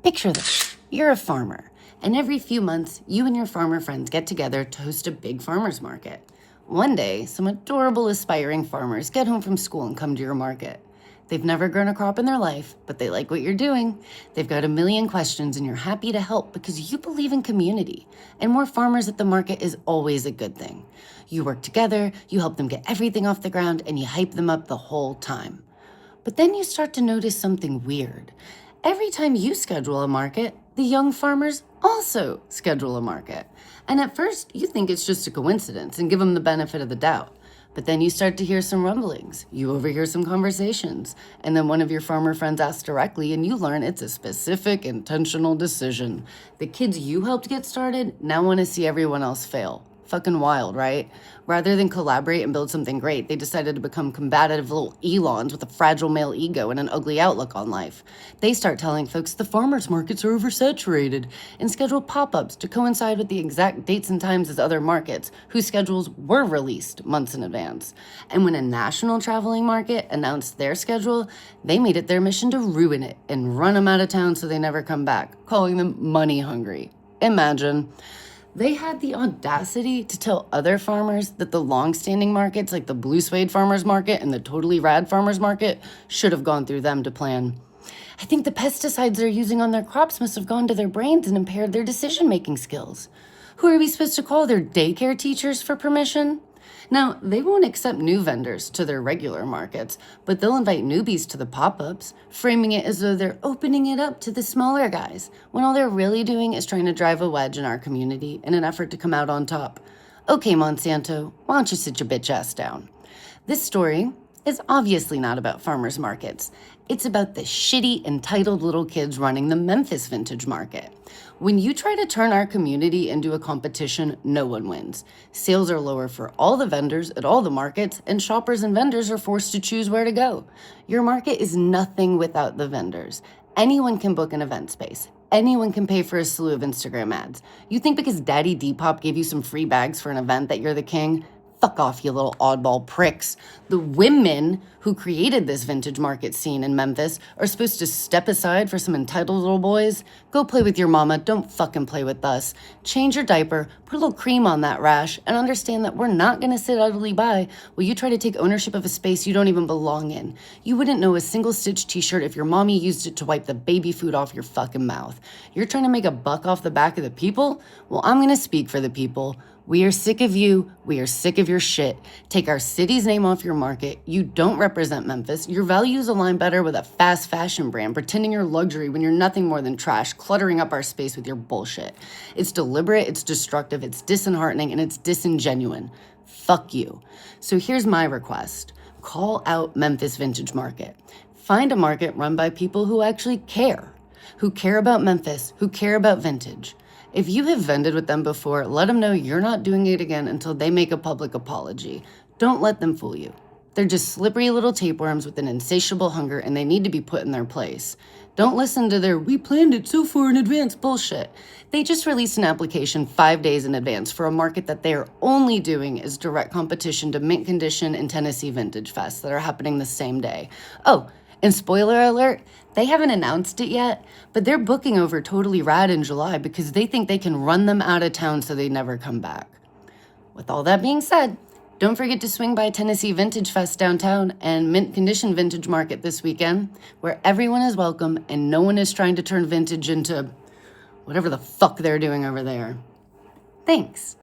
Picture this. You're a farmer, and every few months, you and your farmer friends get together to host a big farmer's market. One day, some adorable aspiring farmers get home from school and come to your market. They've never grown a crop in their life, but they like what you're doing. They've got a million questions, and you're happy to help because you believe in community. And more farmers at the market is always a good thing. You work together, you help them get everything off the ground, and you hype them up the whole time. But then you start to notice something weird. Every time you schedule a market, the young farmers also schedule a market. And at first, you think it's just a coincidence and give them the benefit of the doubt. But then you start to hear some rumblings. You overhear some conversations. And then one of your farmer friends asks directly, and you learn it's a specific, intentional decision. The kids you helped get started now want to see everyone else fail. Fucking wild, right? Rather than collaborate and build something great, they decided to become combative little Elons with a fragile male ego and an ugly outlook on life. They start telling folks the farmers markets are oversaturated and schedule pop-ups to coincide with the exact dates and times as other markets, whose schedules were released months in advance. And when a national traveling market announced their schedule, they made it their mission to ruin it and run them out of town so they never come back, calling them money hungry. Imagine. They had the audacity to tell other farmers that the long-standing markets like the Blue Suede Farmers Market and the Totally Rad Farmers Market should have gone through them to plan. I think the pesticides they're using on their crops must have gone to their brains and impaired their decision-making skills. Who are we supposed to call, their daycare teachers for permission? Now, they won't accept new vendors to their regular markets, but they'll invite newbies to the pop-ups, framing it as though they're opening it up to the smaller guys, when all they're really doing is trying to drive a wedge in our community in an effort to come out on top. Okay, Monsanto, why don't you sit your bitch ass down? This story is obviously not about farmers markets. It's about the shitty, entitled little kids running the Memphis Vintage Market. When you try to turn our community into a competition, no one wins. Sales are lower for all the vendors at all the markets, and shoppers and vendors are forced to choose where to go. Your market is nothing without the vendors. Anyone can book an event space. Anyone can pay for a slew of Instagram ads. You think because Daddy Depop gave you some free bags for an event that you're the king? Fuck off, you little oddball pricks. The women who created this vintage market scene in Memphis are supposed to step aside for some entitled little boys? Go play with your mama, don't fucking play with us. Change your diaper, put a little cream on that rash, and understand that we're not gonna sit idly by while you try to take ownership of a space you don't even belong in. You wouldn't know a single stitch t-shirt if your mommy used it to wipe the baby food off your fucking mouth. You're trying to make a buck off the back of the people? Well, I'm gonna speak for the people. We are sick of you. We are sick of your shit. Take our city's name off your market. You don't represent Memphis. Your values align better with a fast fashion brand, pretending you're luxury when you're nothing more than trash, cluttering up our space with your bullshit. It's deliberate, it's destructive, it's disheartening, and it's disingenuine. Fuck you. So here's my request. Call out Memphis Vintage Market. Find a market run by people who actually care about Memphis, who care about vintage. If you have vended with them before, let them know you're not doing it again until they make a public apology. Don't let them fool you. They're just slippery little tapeworms with an insatiable hunger, and they need to be put in their place. Don't listen to their "we planned it so far in advance" bullshit. They just released an application 5 days in advance for a market that they are only doing as direct competition to Mint Condition and Tennessee Vintage Fest that are happening the same day. Oh, and spoiler alert, they haven't announced it yet, but they're booking over Totally Rad in July because they think they can run them out of town so they never come back. With all that being said, don't forget to swing by Tennessee Vintage Fest downtown and Mint Condition Vintage Market this weekend, where everyone is welcome and no one is trying to turn vintage into whatever the fuck they're doing over there. Thanks.